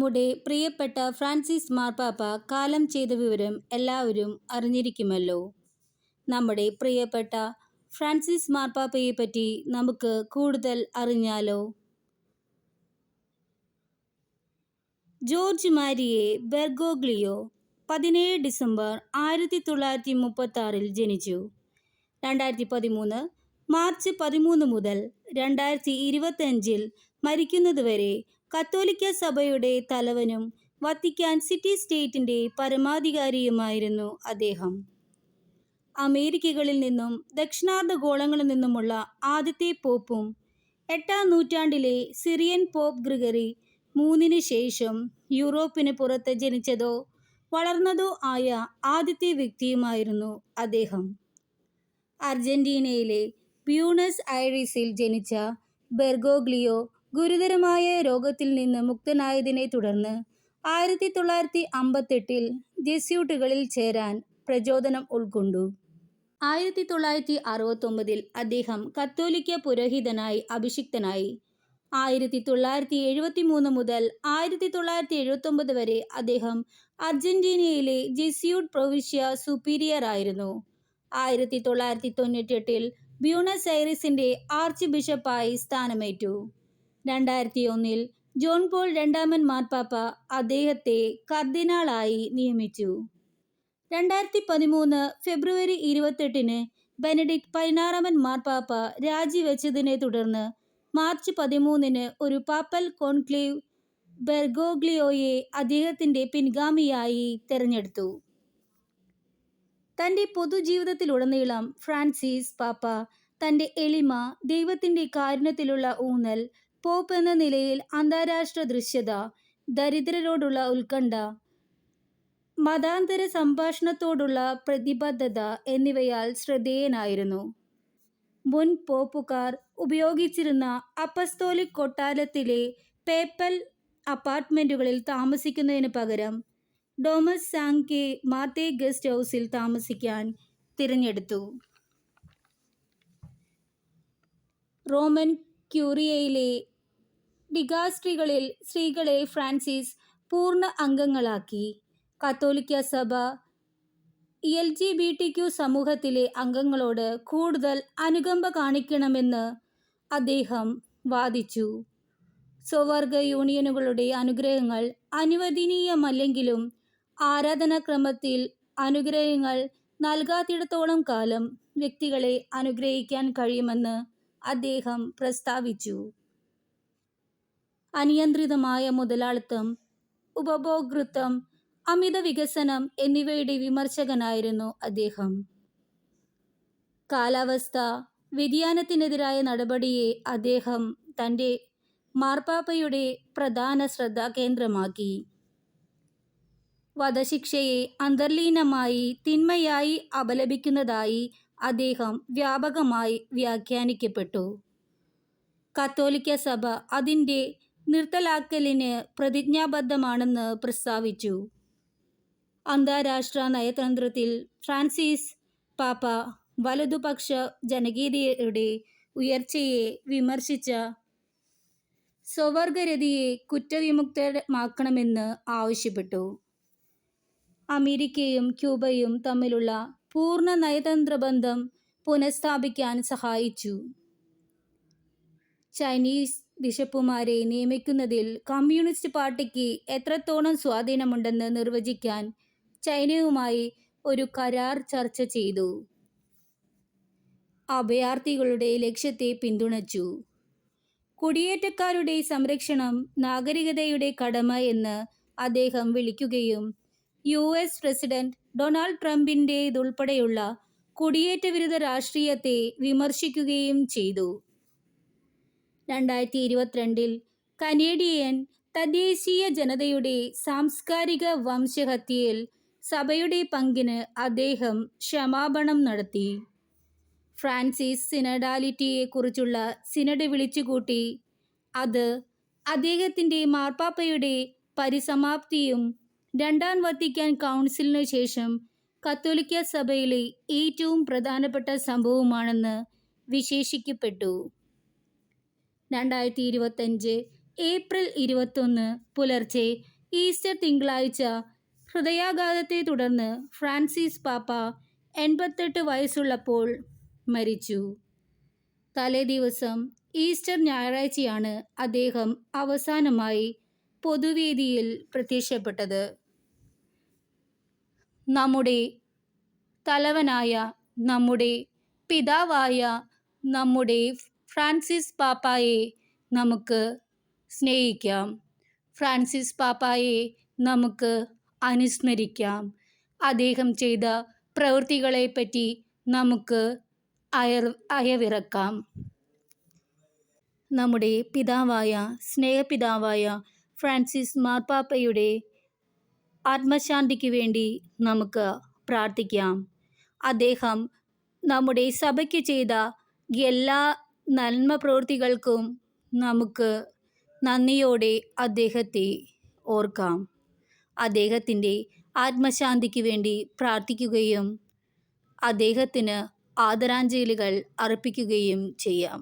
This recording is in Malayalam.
നമ്മുടെ പ്രിയപ്പെട്ട ഫ്രാൻസിസ് മാർപ്പാപ്പ കാലം ചെയ്ത വിവരം എല്ലാവരും അറിഞ്ഞിരിക്കുമല്ലോ. നമ്മുടെ പ്രിയപ്പെട്ട ഫ്രാൻസിസ് മാർപ്പാപ്പയെ പറ്റി നമുക്ക് കൂടുതൽ അറിഞ്ഞാലോ. ജോർജ് മാരിയെ ബെർഗോഗ്ലിയോ 17 ഡിസംബർ 1936 ജനിച്ചു. 2013 മാർച്ച് 13 മുതൽ 2025 മരിക്കുന്നതുവരെ കത്തോലിക്ക സഭയുടെ തലവനും വത്തിക്കാൻ സിറ്റി സ്റ്റേറ്റിൻ്റെ പരമാധികാരിയുമായിരുന്നു അദ്ദേഹം. അമേരിക്കകളിൽ നിന്നും ദക്ഷിണാർദ്ധഗോളങ്ങളിൽ നിന്നുമുള്ള ആദ്യത്തെ പോപ്പും 8-ാം നൂറ്റാണ്ടിലെ സിറിയൻ പോപ്പ് ഗ്രിഗറി 3 ശേഷം യൂറോപ്പിന് പുറത്ത് ജനിച്ചതോ വളർന്നതോ ആയ ആദ്യത്തെ വ്യക്തിയുമായിരുന്നു അദ്ദേഹം. അർജന്റീനയിലെ ബ്യൂണസ് ഐറിസിൽ ജനിച്ച ബെർഗോഗ്ലിയോ ഗുരുതരമായ രോഗത്തിൽ നിന്ന് മുക്തനായതിനെ തുടർന്ന് 1958 ജെസ്യൂട്ടുകളിൽ ചേരാൻ പ്രചോദനം ഉൾക്കൊണ്ടു. 1969 അദ്ദേഹം കത്തോലിക്ക പുരോഹിതനായി അഭിഷിക്തനായി. 1973 മുതൽ 1979 വരെ അദ്ദേഹം അർജന്റീനയിലെ ജെസ്യൂട്ട് പ്രൊവിൻഷ്യ സുപ്പീരിയർ ആയിരുന്നു. 1998 ബ്യൂണസ് ഐറിസിൻ്റെ ആർച്ച് ബിഷപ്പായി സ്ഥാനമേറ്റു. 2001 ജോൺ പോൾ രണ്ടാമൻ മാർപ്പാപ്പ അദ്ദേഹത്തെ കർദിനാളായി നിയമിച്ചു. 2013 ഫെബ്രുവരി 28 ബെനഡിക്ട് 16 മാർപ്പാപ്പ രാജിവെച്ചതിനെ തുടർന്ന് മാർച്ച് 13 ഒരു പാപ്പൽ കോൺക്ലേവ് ബെർഗോഗ്ലിയോയെ അദ്ദേഹത്തിൻ്റെ പിൻഗാമിയായി തെരഞ്ഞെടുത്തു. തൻ്റെ പൊതുജീവിതത്തിലുടനീളം ഫ്രാൻസിസ് പാപ്പ തൻ്റെ എളിമ, ദൈവത്തിൻ്റെ കാരുണ്യത്തിലുള്ള ഊന്നൽ, പോപ്പ് എന്ന നിലയിൽ അന്താരാഷ്ട്ര ദൃശ്യത, ദരിദ്രരോടുള്ള ഉത്കണ്ഠ, മതാന്തര സംഭാഷണത്തോടുള്ള പ്രതിബദ്ധത എന്നിവയാൽ ശ്രദ്ധേയനായിരുന്നു. മുൻ പോപ്പുകാർ ഉപയോഗിച്ചിരുന്ന അപ്പസ്തോലിക് കൊട്ടാരത്തിലെ പേപ്പൽ അപ്പാർട്ട്മെൻറ്റുകളിൽ താമസിക്കുന്നതിന് പകരം ഡോമസ് സാങ്ക്തെ മാർത്തേ ഗസ്റ്റ് ഹൗസിൽ താമസിക്കാൻ തിരഞ്ഞെടുത്തു. റോമൻ ക്യൂറിയയിലെ ഡികാസ്ട്രികളിൽ സ്ത്രീകളെ ഫ്രാൻസിസ് പൂർണ്ണ അംഗങ്ങളാക്കി. കത്തോലിക്ക സഭ LGBTQ സമൂഹത്തിലെ അംഗങ്ങളോട് കൂടുതൽ അനുകമ്പ കാണിക്കണമെന്ന് അദ്ദേഹം വാദിച്ചു. സ്വവർഗ യൂണിയനുകളുടെ അനുഗ്രഹങ്ങൾ അനുവദനീയമല്ലെങ്കിലും ആരാധനാക്രമത്തിൽ അനുഗ്രഹങ്ങൾ നൽകാത്തിടത്തോളം കാലം വ്യക്തികളെ അനുഗ്രഹിക്കാൻ കഴിയുമെന്ന് അദ്ദേഹം പ്രസ്താവിച്ചു. അനിയന്ത്രിതമായ മുതലാളിത്തം, ഉപഭോക്തൃത്വം, അമിത വികസനം എന്നിവയുടെ വിമർശകനായിരുന്നു അദ്ദേഹം. കാലാവസ്ഥാ വ്യതിയാനത്തിനെതിരായ നടപടിയെ അദ്ദേഹം തൻ്റെ മാർപ്പാപ്പയുടെ പ്രധാന ശ്രദ്ധാകേന്ദ്രമാക്കി. വധശിക്ഷയെ അന്തർലീനമായി തിന്മയായി അപലപിക്കുന്നതായി അദ്ദേഹം വ്യാപകമായി വ്യാഖ്യാനിക്കപ്പെട്ടു. കത്തോലിക്ക സഭ അതിൻ്റെ നിർത്തലാക്കലിന് പ്രതിജ്ഞാബദ്ധമാണെന്ന് പ്രസ്താവിച്ചു. അന്താരാഷ്ട്ര നയതന്ത്രത്തിൽ ഫ്രാൻസിസ് പാപ്പ വലതുപക്ഷ ജനകീയതയുടെ ഉയർച്ചയെ വിമർശിച്ച സ്വവർഗരതിയെ കുറ്റവിമുക്തമാക്കണമെന്ന് ആവശ്യപ്പെട്ടു. അമേരിക്കയും ക്യൂബയും തമ്മിലുള്ള പൂർണ്ണ നയതന്ത്ര ബന്ധം പുനഃസ്ഥാപിക്കാൻ സഹായിച്ചു. ചൈനീസ് ബിഷപ്പുമാരെ നിയമിക്കുന്നതിൽ കമ്മ്യൂണിസ്റ്റ് പാർട്ടിക്ക് എത്രത്തോളം സ്വാധീനമുണ്ടെന്ന് നിർവചിക്കാൻ ചൈനയുമായി ഒരു കരാർ ചർച്ച ചെയ്തു. അഭയാർത്ഥികളുടെ ലക്ഷ്യത്തെ പിന്തുണച്ചു. കുടിയേറ്റക്കാരുടെ സംരക്ഷണം നാഗരികതയുടെ കടമ എന്ന് അദ്ദേഹം വിളിക്കുകയും US പ്രസിഡന്റ് ഡൊണാൾഡ് ട്രംപിൻ്റേതുൾപ്പെടെയുള്ള കുടിയേറ്റ വിരുദ്ധ രാഷ്ട്രീയത്തെ വിമർശിക്കുകയും ചെയ്തു. 2022 കനേഡിയൻ തദ്ദേശീയ ജനതയുടെ സാംസ്കാരിക വംശഹത്യയിൽ സഭയുടെ പങ്കിന് അദ്ദേഹം ക്ഷമാപണം നടത്തി. ഫ്രാൻസിസ് സിനഡാലിറ്റിയെക്കുറിച്ചുള്ള സിനഡ് വിളിച്ചുകൂട്ടി. അത് അദ്ദേഹത്തിൻ്റെ മാർപ്പാപ്പയുടെ പരിസമാപ്തിയും 2-ാം വത്തിക്കാൻ കൗൺസിലിനു ശേഷം കത്തോലിക്ക സഭയിലെ ഏറ്റവും പ്രധാനപ്പെട്ട സംഭവമാണെന്ന് വിശേഷിപ്പിക്കപ്പെട്ടു. 2025 ഏപ്രിൽ 21 പുലർച്ചെ ഈസ്റ്റർ തിങ്കളാഴ്ച ഹൃദയാഘാതത്തെ തുടർന്ന് ഫ്രാൻസിസ് പാപ്പ 88 വയസ്സുള്ളപ്പോൾ മരിച്ചു. തലേ ദിവസം ഈസ്റ്റർ ഞായറാഴ്ചയാണ് അദ്ദേഹം അവസാനമായി പൊതുവേദിയിൽ പ്രത്യക്ഷപ്പെട്ടത്. നമ്മുടെ തലവനായ, നമ്മുടെ പിതാവായ നമ്മുടെ ഫ്രാൻസിസ് പാപ്പായെ നമുക്ക് സ്നേഹിക്കാം. ഫ്രാൻസിസ് പാപ്പായെ നമുക്ക് അനുസ്മരിക്കാം. അദ്ദേഹം ചെയ്ത പ്രവൃത്തികളെപ്പറ്റി നമുക്ക് അയവിറക്കാം. നമ്മുടെ പിതാവായ, സ്നേഹപിതാവായ ഫ്രാൻസിസ് മാർപ്പാപ്പയുടെ ആത്മശാന്തിക്ക് വേണ്ടി നമുക്ക് പ്രാർത്ഥിക്കാം. അദ്ദേഹം നമ്മുടെ സഭയ്ക്ക് ചെയ്ത എല്ലാ നന്മ പ്രവൃത്തികൾക്കും നമുക്ക് നന്ദിയോടെ അദ്ദേഹത്തെ ഓർക്കാം. അദ്ദേഹത്തിൻ്റെ ആത്മശാന്തിക്ക് വേണ്ടി പ്രാർത്ഥിക്കുകയും അദ്ദേഹത്തിന് ആദരാഞ്ജലികൾ അർപ്പിക്കുകയും ചെയ്യാം.